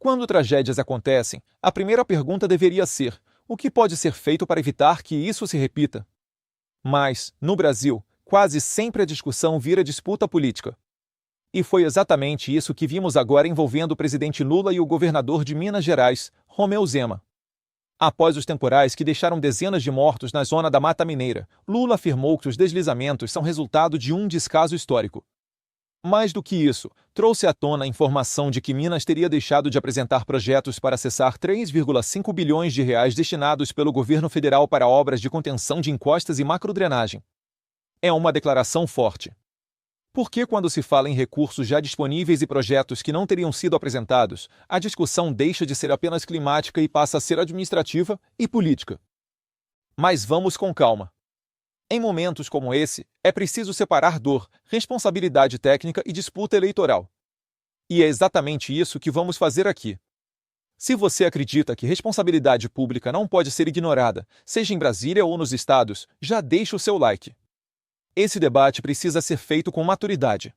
Quando tragédias acontecem, a primeira pergunta deveria ser: o que pode ser feito para evitar que isso se repita? Mas, no Brasil, quase sempre a discussão vira disputa política. E foi exatamente isso que vimos agora envolvendo o presidente Lula e o governador de Minas Gerais, Romeu Zema. Após os temporais que deixaram dezenas de mortos na zona da Mata Mineira, Lula afirmou que os deslizamentos são resultado de um descaso histórico. Mais do que isso, trouxe à tona a informação de que Minas teria deixado de apresentar projetos para acessar 3,5 bilhões de reais destinados pelo governo federal para obras de contenção de encostas e macrodrenagem. É uma declaração forte. Porque quando se fala em recursos já disponíveis e projetos que não teriam sido apresentados, a discussão deixa de ser apenas climática e passa a ser administrativa e política. Mas vamos com calma. Em momentos como esse, é preciso separar dor, responsabilidade técnica e disputa eleitoral. E é exatamente isso que vamos fazer aqui. Se você acredita que responsabilidade pública não pode ser ignorada, seja em Brasília ou nos estados, já deixa o seu like. Esse debate precisa ser feito com maturidade.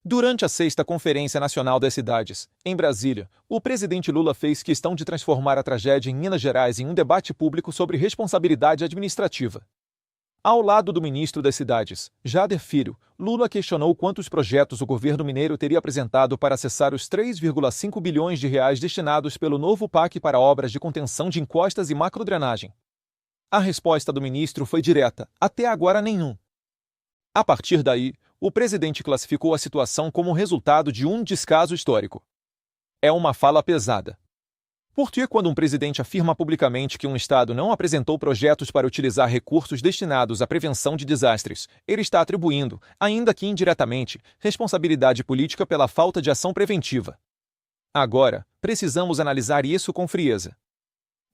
Durante a 6ª Conferência Nacional das Cidades, em Brasília, o presidente Lula fez questão de transformar a tragédia em Minas Gerais em um debate público sobre responsabilidade administrativa. Ao lado do ministro das Cidades, Jader Filho, Lula questionou quantos projetos o governo mineiro teria apresentado para acessar os 3,5 bilhões de reais destinados pelo novo PAC para obras de contenção de encostas e macrodrenagem. A resposta do ministro foi direta: até agora nenhum. A partir daí, o presidente classificou a situação como resultado de um descaso histórico. É uma fala pesada. Porque quando um presidente afirma publicamente que um Estado não apresentou projetos para utilizar recursos destinados à prevenção de desastres, ele está atribuindo, ainda que indiretamente, responsabilidade política pela falta de ação preventiva. Agora, precisamos analisar isso com frieza.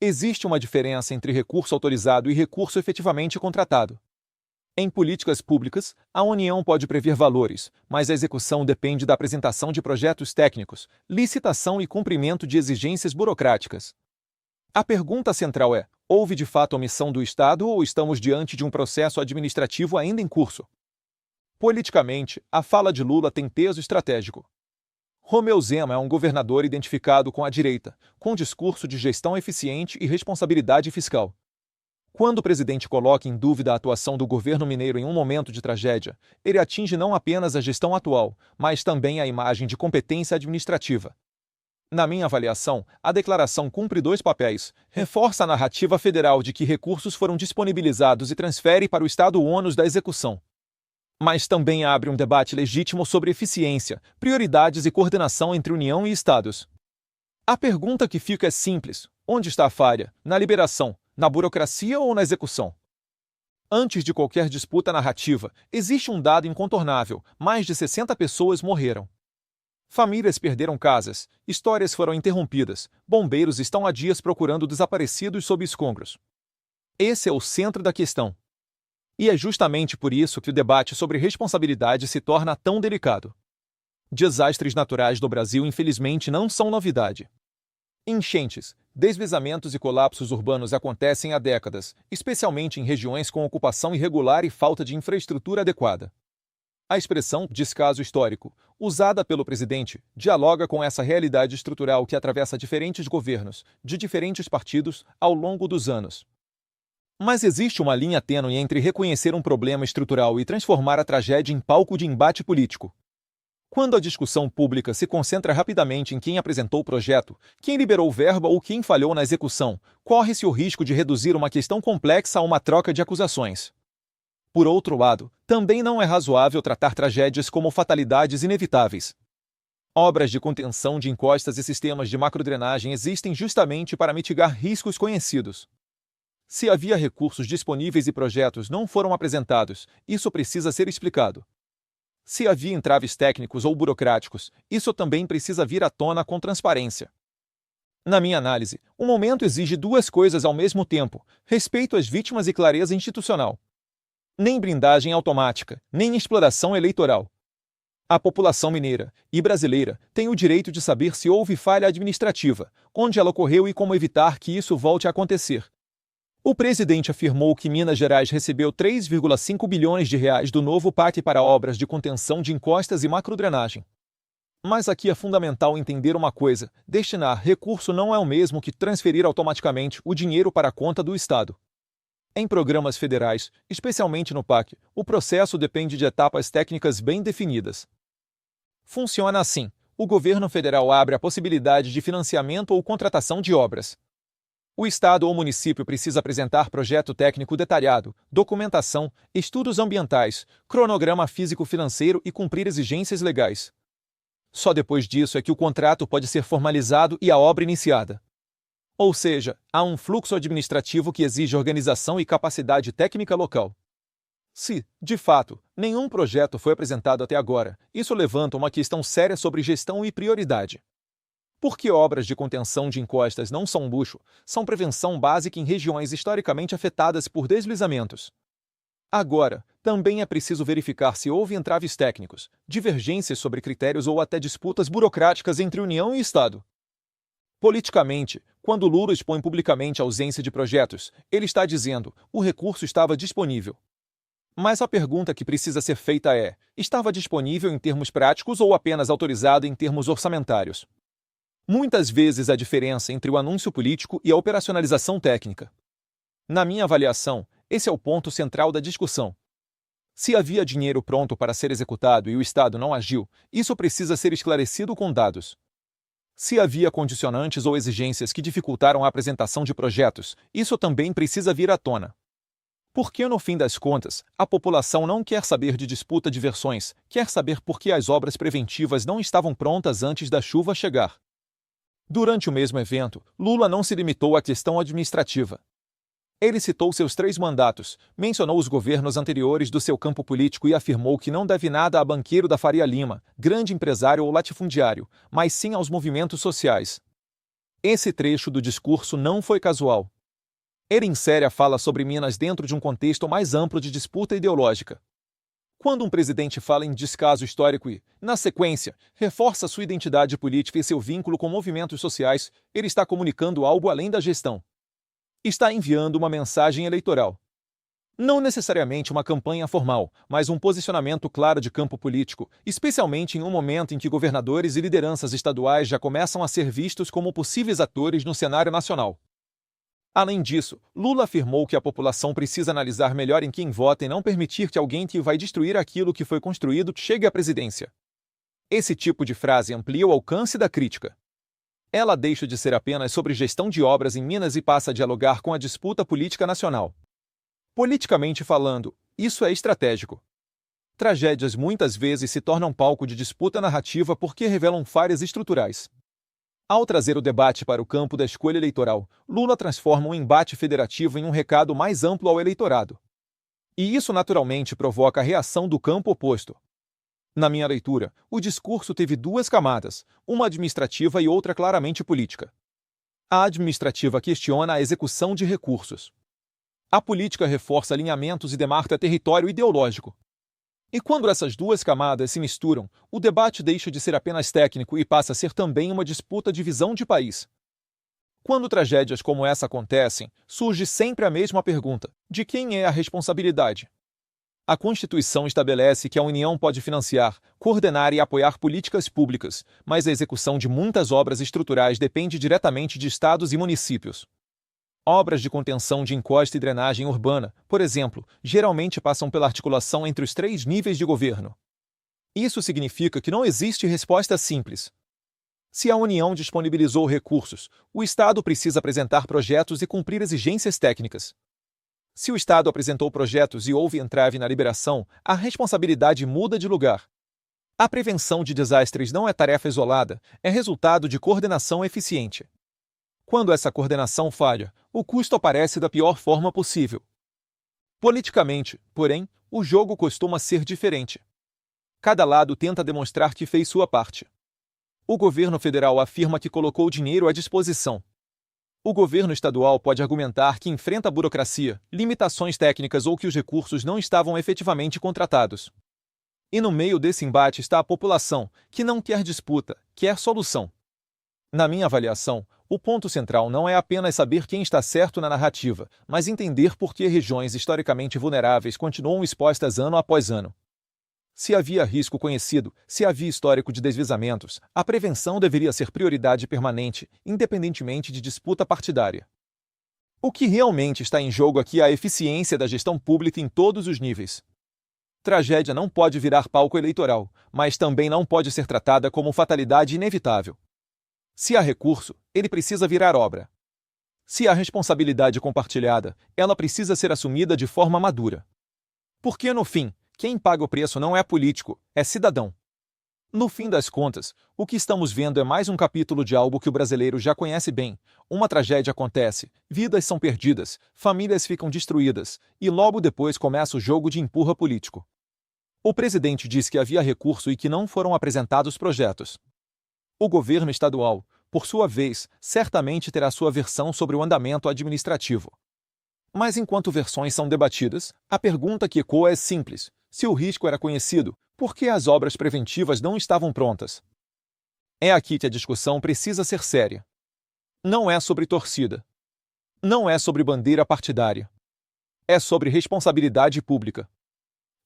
Existe uma diferença entre recurso autorizado e recurso efetivamente contratado. Em políticas públicas, a União pode prever valores, mas a execução depende da apresentação de projetos técnicos, licitação e cumprimento de exigências burocráticas. A pergunta central é: houve de fato omissão do Estado ou estamos diante de um processo administrativo ainda em curso? Politicamente, a fala de Lula tem peso estratégico. Romeu Zema é um governador identificado com a direita, com discurso de gestão eficiente e responsabilidade fiscal. Quando o presidente coloca em dúvida a atuação do governo mineiro em um momento de tragédia, ele atinge não apenas a gestão atual, mas também a imagem de competência administrativa. Na minha avaliação, a declaração cumpre dois papéis: reforça a narrativa federal de que recursos foram disponibilizados e transfere para o Estado o ônus da execução. Mas também abre um debate legítimo sobre eficiência, prioridades e coordenação entre União e Estados. A pergunta que fica é simples: onde está a falha? Na liberação, na burocracia ou na execução? Antes de qualquer disputa narrativa, existe um dado incontornável: mais de 60 pessoas morreram. Famílias perderam casas, histórias foram interrompidas, bombeiros estão há dias procurando desaparecidos sob escombros. Esse é o centro da questão. E é justamente por isso que o debate sobre responsabilidade se torna tão delicado. Desastres naturais do Brasil, infelizmente, não são novidade. Enchentes, deslizamentos e colapsos urbanos acontecem há décadas, especialmente em regiões com ocupação irregular e falta de infraestrutura adequada. A expressão descaso histórico, usada pelo presidente, dialoga com essa realidade estrutural que atravessa diferentes governos, de diferentes partidos, ao longo dos anos. Mas existe uma linha tênue entre reconhecer um problema estrutural e transformar a tragédia em palco de embate político. Quando a discussão pública se concentra rapidamente em quem apresentou o projeto, quem liberou verba ou quem falhou na execução, corre-se o risco de reduzir uma questão complexa a uma troca de acusações. Por outro lado, também não é razoável tratar tragédias como fatalidades inevitáveis. Obras de contenção de encostas e sistemas de macrodrenagem existem justamente para mitigar riscos conhecidos. Se havia recursos disponíveis e projetos não foram apresentados, isso precisa ser explicado. Se havia entraves técnicos ou burocráticos, isso também precisa vir à tona com transparência. Na minha análise, o momento exige duas coisas ao mesmo tempo: respeito às vítimas e clareza institucional. Nem blindagem automática, nem exploração eleitoral. A população mineira e brasileira tem o direito de saber se houve falha administrativa, onde ela ocorreu e como evitar que isso volte a acontecer. O presidente afirmou que Minas Gerais recebeu 3,5 bilhões de reais do novo PAC para obras de contenção de encostas e macrodrenagem. Mas aqui é fundamental entender uma coisa: destinar recurso não é o mesmo que transferir automaticamente o dinheiro para a conta do Estado. Em programas federais, especialmente no PAC, o processo depende de etapas técnicas bem definidas. Funciona assim: o governo federal abre a possibilidade de financiamento ou contratação de obras. O Estado ou município precisa apresentar projeto técnico detalhado, documentação, estudos ambientais, cronograma físico-financeiro e cumprir exigências legais. Só depois disso é que o contrato pode ser formalizado e a obra iniciada. Ou seja, há um fluxo administrativo que exige organização e capacidade técnica local. Se, de fato, nenhum projeto foi apresentado até agora, isso levanta uma questão séria sobre gestão e prioridade. Por que obras de contenção de encostas não são luxo, são prevenção básica em regiões historicamente afetadas por deslizamentos? Agora, também é preciso verificar se houve entraves técnicos, divergências sobre critérios ou até disputas burocráticas entre União e Estado. Politicamente, quando Lula expõe publicamente a ausência de projetos, ele está dizendo: o recurso estava disponível. Mas a pergunta que precisa ser feita é: estava disponível em termos práticos ou apenas autorizado em termos orçamentários? Muitas vezes há diferença entre o anúncio político e a operacionalização técnica. Na minha avaliação, esse é o ponto central da discussão. Se havia dinheiro pronto para ser executado e o Estado não agiu, isso precisa ser esclarecido com dados. Se havia condicionantes ou exigências que dificultaram a apresentação de projetos, isso também precisa vir à tona. Porque, no fim das contas, a população não quer saber de disputa de versões, quer saber por que as obras preventivas não estavam prontas antes da chuva chegar. Durante o mesmo evento, Lula não se limitou à questão administrativa. Ele citou seus 3 mandatos, mencionou os governos anteriores do seu campo político e afirmou que não deve nada a banqueiro da Faria Lima, grande empresário ou latifundiário, mas sim aos movimentos sociais. Esse trecho do discurso não foi casual. Ele insere a fala sobre Minas dentro de um contexto mais amplo de disputa ideológica. Quando um presidente fala em descaso histórico e, na sequência, reforça sua identidade política e seu vínculo com movimentos sociais, ele está comunicando algo além da gestão. Está enviando uma mensagem eleitoral. Não necessariamente uma campanha formal, mas um posicionamento claro de campo político, especialmente em um momento em que governadores e lideranças estaduais já começam a ser vistos como possíveis atores no cenário nacional. Além disso, Lula afirmou que a população precisa analisar melhor em quem vota e não permitir que alguém que vai destruir aquilo que foi construído chegue à presidência. Esse tipo de frase amplia o alcance da crítica. Ela deixa de ser apenas sobre gestão de obras em Minas e passa a dialogar com a disputa política nacional. Politicamente falando, isso é estratégico. Tragédias muitas vezes se tornam palco de disputa narrativa porque revelam falhas estruturais. Ao trazer o debate para o campo da escolha eleitoral, Lula transforma um embate federativo em um recado mais amplo ao eleitorado. E isso naturalmente provoca a reação do campo oposto. Na minha leitura, o discurso teve 2 camadas, uma administrativa e outra claramente política. A administrativa questiona a execução de recursos. A política reforça alinhamentos e demarca território ideológico. E quando essas 2 camadas se misturam, o debate deixa de ser apenas técnico e passa a ser também uma disputa de visão de país. Quando tragédias como essa acontecem, surge sempre a mesma pergunta: de quem é a responsabilidade? A Constituição estabelece que a União pode financiar, coordenar e apoiar políticas públicas, mas a execução de muitas obras estruturais depende diretamente de estados e municípios. Obras de contenção de encosta e drenagem urbana, por exemplo, geralmente passam pela articulação entre os 3 níveis de governo. Isso significa que não existe resposta simples. Se a União disponibilizou recursos, o Estado precisa apresentar projetos e cumprir exigências técnicas. Se o Estado apresentou projetos e houve entrave na liberação, a responsabilidade muda de lugar. A prevenção de desastres não é tarefa isolada, é resultado de coordenação eficiente. Quando essa coordenação falha, o custo aparece da pior forma possível. Politicamente, porém, o jogo costuma ser diferente. Cada lado tenta demonstrar que fez sua parte. O governo federal afirma que colocou dinheiro à disposição. O governo estadual pode argumentar que enfrenta a burocracia, limitações técnicas ou que os recursos não estavam efetivamente contratados. E no meio desse embate está a população, que não quer disputa, quer solução. Na minha avaliação, o ponto central não é apenas saber quem está certo na narrativa, mas entender por que regiões historicamente vulneráveis continuam expostas ano após ano. Se havia risco conhecido, se havia histórico de deslizamentos, a prevenção deveria ser prioridade permanente, independentemente de disputa partidária. O que realmente está em jogo aqui é a eficiência da gestão pública em todos os níveis. Tragédia não pode virar palco eleitoral, mas também não pode ser tratada como fatalidade inevitável. Se há recurso, ele precisa virar obra. Se há responsabilidade compartilhada, ela precisa ser assumida de forma madura. Porque, no fim, quem paga o preço não é político, é cidadão. No fim das contas, o que estamos vendo é mais um capítulo de algo que o brasileiro já conhece bem. Uma tragédia acontece, vidas são perdidas, famílias ficam destruídas, e logo depois começa o jogo de empurra político. O presidente diz que havia recurso e que não foram apresentados projetos. O governo estadual, por sua vez, certamente terá sua versão sobre o andamento administrativo. Mas enquanto versões são debatidas, a pergunta que ecoa é simples: se o risco era conhecido, por que as obras preventivas não estavam prontas? É aqui que a discussão precisa ser séria. Não é sobre torcida. Não é sobre bandeira partidária. É sobre responsabilidade pública.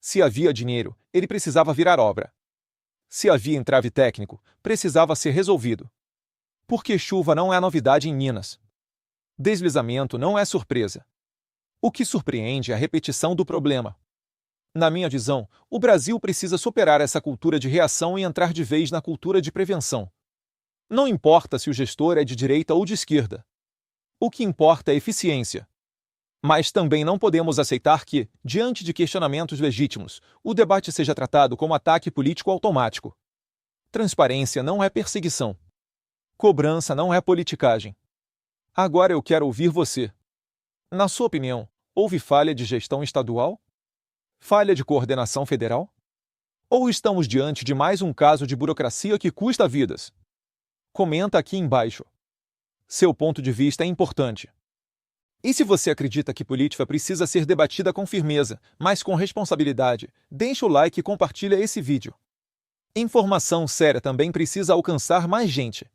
Se havia dinheiro, ele precisava virar obra. Se havia entrave técnico, precisava ser resolvido. Porque chuva não é novidade em Minas. Deslizamento não é surpresa. O que surpreende é a repetição do problema. Na minha visão, o Brasil precisa superar essa cultura de reação e entrar de vez na cultura de prevenção. Não importa se o gestor é de direita ou de esquerda. O que importa é eficiência. Mas também não podemos aceitar que, diante de questionamentos legítimos, o debate seja tratado como ataque político automático. Transparência não é perseguição. Cobrança não é politicagem. Agora eu quero ouvir você. Na sua opinião, houve falha de gestão estadual? Falha de coordenação federal? Ou estamos diante de mais um caso de burocracia que custa vidas? Comenta aqui embaixo. Seu ponto de vista é importante. E se você acredita que política precisa ser debatida com firmeza, mas com responsabilidade, deixa o like e compartilha esse vídeo. Informação séria também precisa alcançar mais gente.